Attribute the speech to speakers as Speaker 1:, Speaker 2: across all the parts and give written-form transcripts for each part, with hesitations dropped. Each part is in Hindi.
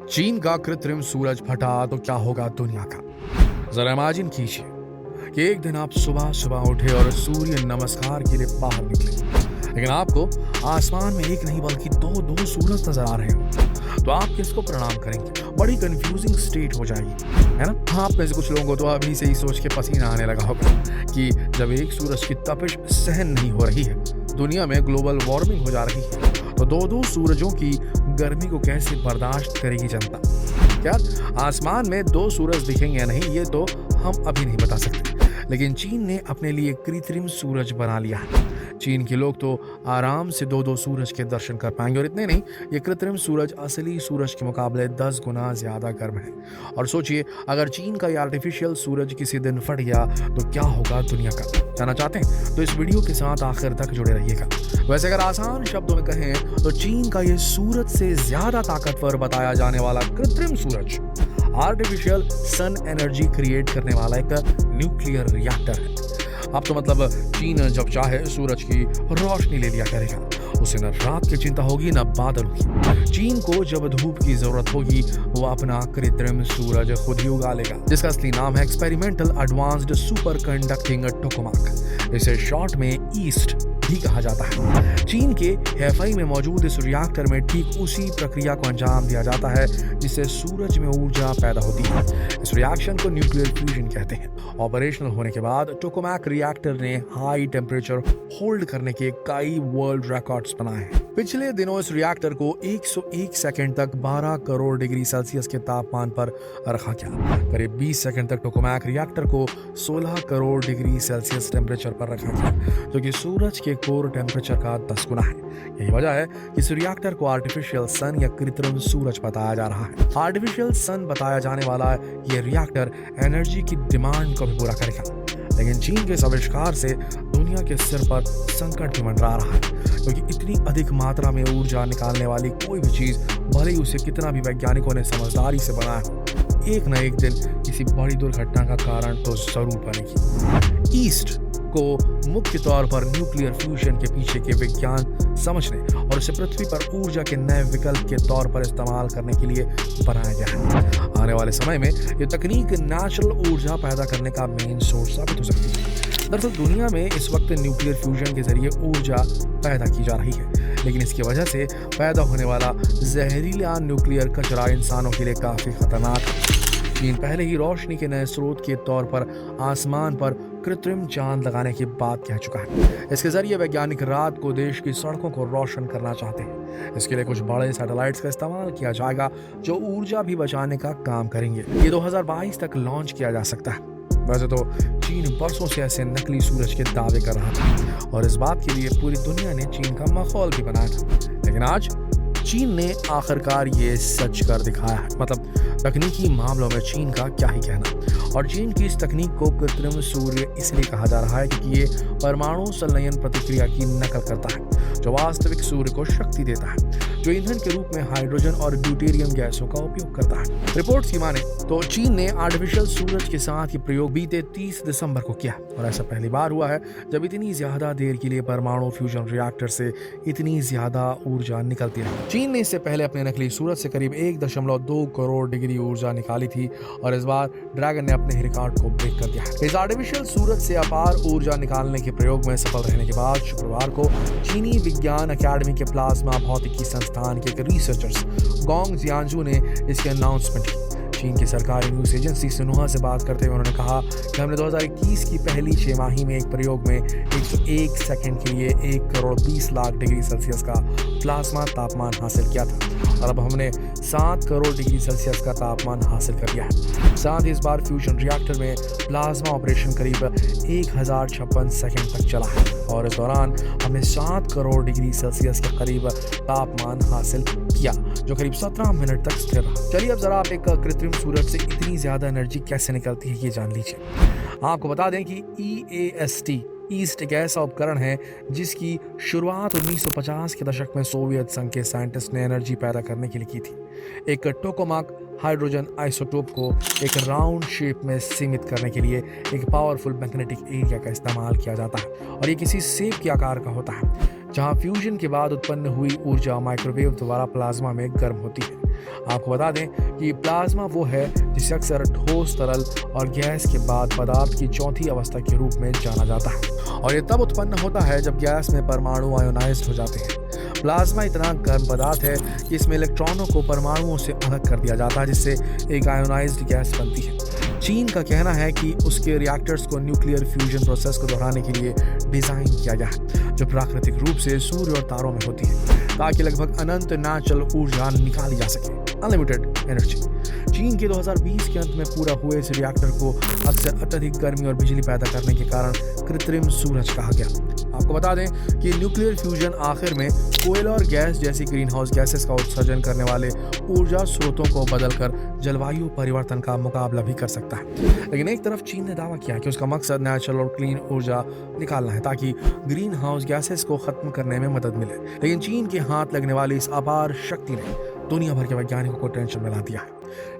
Speaker 1: चीन का कृत्रिम सूरज फटा तो क्या होगा दुनिया का। जरा इमेजिन कीजिए कि एक दिन आप सुबह सुबह उठे और सूर्य नमस्कार के लिए बाहर निकले, लेकिन आपको आसमान में एक नहीं बल्कि दो दो सूरज नजर आ रहे हो। तो आप किसको प्रणाम करेंगे? बड़ी कंफ्यूजिंग स्टेट हो जाएगी, है ना। आप में से कुछ लोगों को तो अभी से ही सोच के पसीना आने लगा होगा कि जब एक सूरज की तपिश सहन नहीं हो रही है, दुनिया में ग्लोबल वार्मिंग हो जा रही है, तो दो दो सूरजों की गर्मी को कैसे बर्दाश्त करेगी जनता। क्या आसमान में दो सूरज दिखेंगे या नहीं, ये तो हम अभी नहीं बता सकते, लेकिन चीन ने अपने लिए कृत्रिम सूरज बना लिया है। चीन के लोग तो आराम से दो दो सूरज के दर्शन कर पाएंगे, और इतने नहीं, ये कृत्रिम सूरज असली सूरज के मुकाबले 10 गुना ज्यादा गर्म है। और सोचिए, अगर चीन का ये आर्टिफिशियल सूरज किसी दिन फट गया तो क्या होगा दुनिया का। जानना चाहते हैं तो इस वीडियो के साथ आखिर तक जुड़े रहिएगा। वैसे अगर आसान शब्दों में कहें तो चीन का ये सूरज से ज्यादा ताकतवर बताया जाने वाला कृत्रिम सूरज आर्टिफिशियल सन एनर्जी क्रिएट करने वाला एक न्यूक्लियर रिएक्टर है। अब तो मतलब चीन जब चाहे सूरज की रोशनी ले लिया करेगा। उसे न रात की चिंता होगी न बादल होगी। चीन को जब धूप की जरूरत होगी वो अपना कृत्रिम सूरज खुद ही उगा लेगा, जिसका असली नाम है एक्सपेरिमेंटल एडवांस्ड सुपर कंडक्टिंग टोकामाक। इसे शॉर्ट में ईस्ट भी कहा जाता है। चीन के हेफई में मौजूद इस रिएक्टर में ठीक उसी प्रक्रिया को अंजाम दिया जाता है जिससे सूरज में ऊर्जा पैदा होती है। इस रिएक्शन को न्यूक्लियर फ्यूजन कहते हैं। ऑपरेशनल होने के बाद टोकामाक रिएक्टर ने हाई टेम्परेचर होल्ड करने के कई वर्ल्ड रिकॉर्ड्स बनाए हैं। पिछले दिनों इस रिएक्टर को 101 सेकंड तक 12 करोड़ डिग्री सेल्सियस के तापमान पर रखा गया। करीब 20 सेकंड तक टोकामाक रिएक्टर को 16 करोड़ डिग्री सेल्सियस टेम्परेचर पर रखा गया, जो कि सूरज के कोर टेम्परेचर का 10 गुना है। यही वजह है कि इस रिएक्टर को आर्टिफिशियल सन या कृत्रिम सूरज बताया जा रहा है। आर्टिफिशियल सन बताया जाने वाला ये रिएक्टर एनर्जी की डिमांड को भी पूरा करेगा, लेकिन चीन के इस आविष्कार से दुनिया के सिर पर संकट भी मंडरा रहा है, क्योंकि इतनी अधिक मात्रा में ऊर्जा निकालने वाली कोई भी चीज, भले ही उसे कितना भी वैज्ञानिकों ने समझदारी से बनाया हो, एक न एक दिन किसी बड़ी दुर्घटना का कारण तो जरूर बनेगी। ईस्ट को मुख्य तौर पर न्यूक्लियर फ्यूजन के पीछे के विज्ञान समझने और इसे पृथ्वी पर ऊर्जा के नए विकल्प के तौर पर इस्तेमाल करने के लिए बनाया गया है। आने वाले समय में ये तकनीक नेचुरल ऊर्जा पैदा करने का मेन सोर्स साबित हो सकती है। दरअसल दुनिया में इस वक्त न्यूक्लियर फ्यूजन के जरिए ऊर्जा पैदा की जा रही है, लेकिन इसकी वजह से पैदा होने वाला जहरीला न्यूक्लियर कचरा इंसानों के लिए काफी खतरनाक है। चीन पहले ही रोशनी के नए स्रोत के तौर पर आसमान पर कृत्रिम चांद लगाने की बात कह चुका है। इसके जरिए वैज्ञानिक रात को देश की सड़कों को रोशन करना चाहते हैं। इसके लिए कुछ बड़े सैटेलाइट्स का इस्तेमाल किया जाएगा जो ऊर्जा भी बचाने का काम करेंगे। ये 2022 तक लॉन्च किया जा सकता है। वैसे तो चीन बरसों से ऐसे नकली सूरज के दावे कर रहा था, और इस बात के लिए पूरी दुनिया ने चीन का माहौल भी बनाया था, लेकिन आज चीन ने आखिरकार ये सच कर दिखाया है। मतलब तकनीकी मामलों में चीन का क्या ही कहना। और चीन की इस तकनीक को कृत्रिम सूर्य इसलिए कहा जा रहा है क्योंकि ये परमाणु संलयन प्रतिक्रिया की नकल करता है, जो वास्तविक सूर्य को शक्ति देता है, जो ईंधन के रूप में हाइड्रोजन और ड्यूटेरियम गैसों का उपयोग करता है। रिपोर्ट्स की माने तो चीन ने आर्टिफिशियल सूरज के साथ ये प्रयोग बीते 30 दिसंबर को किया, और ऐसा पहली बार हुआ है जब इतनी ज्यादा देर के लिए परमाणु फ्यूजन रिएक्टर से इतनी ज्यादा ऊर्जा निकलती रही। चीन ने इससे पहले अपने नकली सूरज से करीब 1.2 करोड़ डिग्री ऊर्जा निकाली थी, और इस बार ड्रैगन ने अपने रिकॉर्ड को ब्रेक कर दिया। इस आर्टिफिशियल सूरज से अपार ऊर्जा निकालने के प्रयोग में सफल रहने के बाद शुक्रवार को चीनी विज्ञान अकादमी के प्लाज्मा भौतिकी संस्थान के एक रिसर्चर्स गोंग जियांजू ने इसकी अनाउंसमेंट की। चीन की सरकारी न्यूज एजेंसी सिन्हुआ से बात करते हुए उन्होंने कहा कि हमने 2021 की पहली 6 माही में एक प्रयोग में 101 सेकंड के लिए 1 करोड़ 20 लाख डिग्री सेल्सियस का प्लाज्मा तापमान हासिल किया था, और अब हमने 7 करोड़ डिग्री सेल्सियस का तापमान हासिल कर लिया है। साथ ही इस बार फ्यूजन रिएक्टर में प्लाज्मा ऑपरेशन करीब 1056 सेकंड तक चला है, और इस दौरान हमने 7 करोड़ डिग्री सेल्सियस के करीब तापमान हासिल किया, जो करीब 17 मिनट तक स्थिर रहा। चलिए अब जरा आप एक कृत्रिम सूरज से इतनी ज्यादा एनर्जी कैसे निकलती है ये जान लीजिए। आपको बता दें कि EAST ईस्ट एक ऐसा उपकरण है जिसकी शुरुआत 1950 के दशक में सोवियत संघ के साइंटिस्ट ने एनर्जी पैदा करने के लिए की थी। एक टोकामाक हाइड्रोजन आइसोटोप को एक राउंड शेप में सीमित करने के लिए एक पावरफुल मैग्नेटिक एरिया का इस्तेमाल किया जाता है, और ये किसी सेब के आकार का होता है। जहां फ्यूजन के बाद उत्पन्न हुई ऊर्जा माइक्रोवेव द्वारा प्लाज्मा में गर्म होती है। आपको बता दें कि प्लाज्मा वो है जिसे अक्सर ठोस, तरल और गैस के बाद पदार्थ की चौथी अवस्था के रूप में जाना जाता है, और ये तब उत्पन्न होता है जब गैस में परमाणु आयोनाइज्ड हो जाते हैं। प्लाज्मा इतना गर्म पदार्थ है कि इसमें इलेक्ट्रॉनों को परमाणुओं से अलग कर दिया जाता है, जिससे एक आयोनाइज्ड गैस बनती है। चीन का कहना है कि उसके रिएक्टर्स को न्यूक्लियर फ्यूजन प्रोसेस को दोहराने के लिए डिजाइन किया गया है, जो प्राकृतिक रूप से सूर्य और तारों में होती है, ताकि लगभग अनंत नेचुरल ऊर्जा निकाली जा सके, अनलिमिटेड एनर्जी। चीन के 2020 के अंत में पूरा हुए इस रिएक्टर को अक्सर अत्यधिक गर्मी और बिजली पैदा करने के कारण कृत्रिम सूरज कहा गया। आपको बता दें कि न्यूक्लियर फ्यूजन आखिर में कोयला और गैस जैसी ग्रीन हाउस गैसेस का उत्सर्जन करने वाले ऊर्जा स्रोतों को बदलकर जलवायु परिवर्तन का मुकाबला भी कर सकता है। लेकिन एक तरफ चीन ने दावा किया कि उसका मकसद नेचुरल और क्लीन ऊर्जा निकालना है, ताकि ग्रीन हाउस गैसेस को खत्म करने में मदद मिले। लेकिन चीन के हाथ लगने वाली इस अपार शक्ति ने दुनिया भर के वैज्ञानिकों को टेंशन में ला दिया है।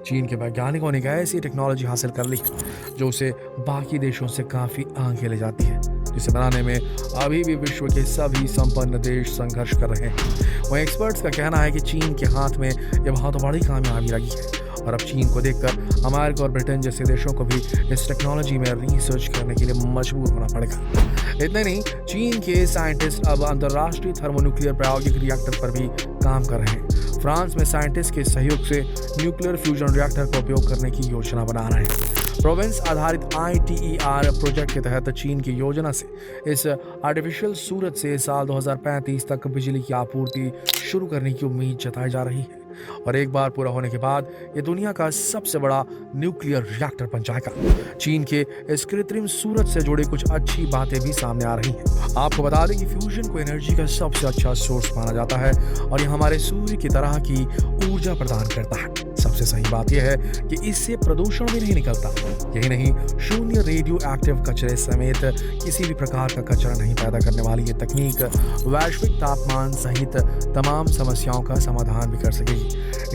Speaker 1: चीन के वैज्ञानिकों ने एक ऐसी टेक्नोलॉजी हासिल कर ली है जो उसे बाकी देशों से काफी आगे ले जाती है, जिसे बनाने में अभी भी विश्व के सभी संपन्न देश संघर्ष कर रहे हैं। वहीं एक्सपर्ट्स का कहना है कि चीन के हाथ में यह बहुत बड़ी कामयाबी लगी है, और अब चीन को देखकर अमेरिका और ब्रिटेन जैसे देशों को भी इस टेक्नोलॉजी में रिसर्च करने के लिए मजबूर होना पड़ेगा। इतना नहीं, चीन के साइंटिस्ट अब अंतर्राष्ट्रीय थर्मोन्यूक्लियर प्रायोगिक रिएक्टर पर भी काम कर रहे हैं। फ्रांस में साइंटिस्ट के सहयोग से न्यूक्लियर फ्यूजन रिएक्टर का उपयोग करने की योजना बना रहे हैं। प्रोविंस आधारित ITER प्रोजेक्ट के तहत चीन की योजना से इस आर्टिफिशियल सूरज से साल 2035 तक बिजली की आपूर्ति शुरू करने की उम्मीद जताई जा रही है, और एक बार पूरा होने के बाद ये दुनिया का सबसे बड़ा न्यूक्लियर रिएक्टर बन जाएगा। चीन के इस कृत्रिम सूरज से जुड़ी कुछ अच्छी बातें भी सामने आ रही हैं। आपको बता दें कि फ्यूजन को एनर्जी का सबसे अच्छा सोर्स माना जाता है, और ये हमारे सूर्य की तरह की ऊर्जा प्रदान करता है। सबसे सही बात यह है कि इससे प्रदूषण भी नहीं निकलता। यही नहीं, शून्य रेडियो एक्टिव कचरे समेत किसी भी प्रकार का कचरा नहीं पैदा करने वाली ये तकनीक वैश्विक तापमान सहित तमाम समस्याओं का समाधान भी कर सकेगी।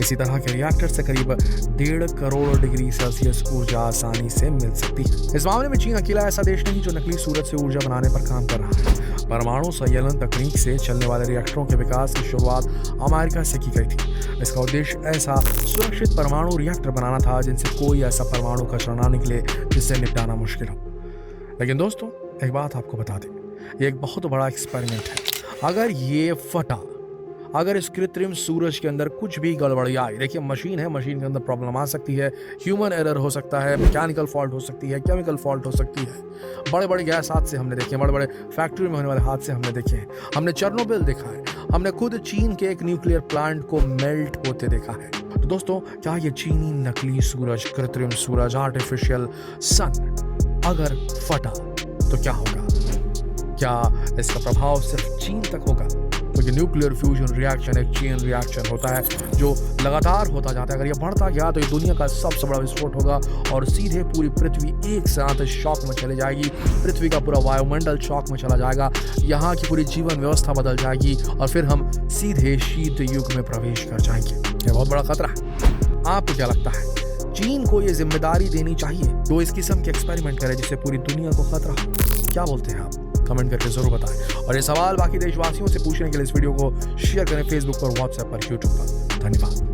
Speaker 1: इसी तरह के रिएक्टर से करीब 1.5 करोड़ डिग्री सेल्सियस ऊर्जा आसानी से मिल सकती है। इस मामले में चीन अकेला ऐसा देश नहीं जो नकली सूरज से ऊर्जा बनाने पर काम कर रहा है। परमाणु संयलन तकनीक से चलने वाले रिएक्टरों के विकास की शुरुआत अमेरिका से की गई थी। इसका उद्देश्य ऐसा सुरक्षित परमाणु रिएक्टर बनाना था जिनसे कोई ऐसा परमाणु कचरा ना निकले जिससे निपटाना मुश्किल हो। लेकिन दोस्तों, एक बात आपको बता दें, ये एक बहुत बड़ा एक्सपेरिमेंट है। अगर ये फटा, अगर इस कृत्रिम सूरज के अंदर कुछ भी गड़बड़ी आई, देखिए मशीन है, मशीन के अंदर प्रॉब्लम आ सकती है, ह्यूमन एरर हो सकता है, मैकेनिकल फॉल्ट हो सकती है, केमिकल फॉल्ट हो सकती है। बड़े बड़े गैस हादसे हमने देखे हैं, बड़े बड़े फैक्ट्री में होने वाले हादसे हमने देखे हैं। हमने चेर्नोबिल देखा है, हमने खुद चीन के एक न्यूक्लियर प्लांट को मेल्ट होते देखा है। तो दोस्तों, क्या ये चीनी नकली सूरज, कृत्रिम सूरज, आर्टिफिशियल सन अगर फटा तो क्या होगा? क्या इसका प्रभाव सिर्फ चीन तक होगा? क्योंकि न्यूक्लियर फ्यूजन रिएक्शन एक चेन रिएक्शन होता है जो लगातार होता जाता है। अगर ये बढ़ता गया तो ये दुनिया का सबसे बड़ा विस्फोट होगा, और सीधे पूरी पृथ्वी एक साथ शॉक में चली जाएगी। पृथ्वी का पूरा वायुमंडल शॉक में चला जाएगा, यहाँ की पूरी जीवन व्यवस्था बदल जाएगी, और फिर हम सीधे शीत युग में प्रवेश कर जाएंगे। ये बहुत बड़ा खतरा है। आपको क्या लगता है, चीन को ये जिम्मेदारी देनी चाहिए तो इस किस्म के एक्सपेरिमेंट करे जिससे पूरी दुनिया को खतरा हो? क्या बोलते हैं आप? कमेंट करके जरूर बताएं, और ये सवाल बाकी देशवासियों से पूछने के लिए इस वीडियो को शेयर करें फेसबुक पर, व्हाट्सएप पर, यूट्यूब पर। धन्यवाद।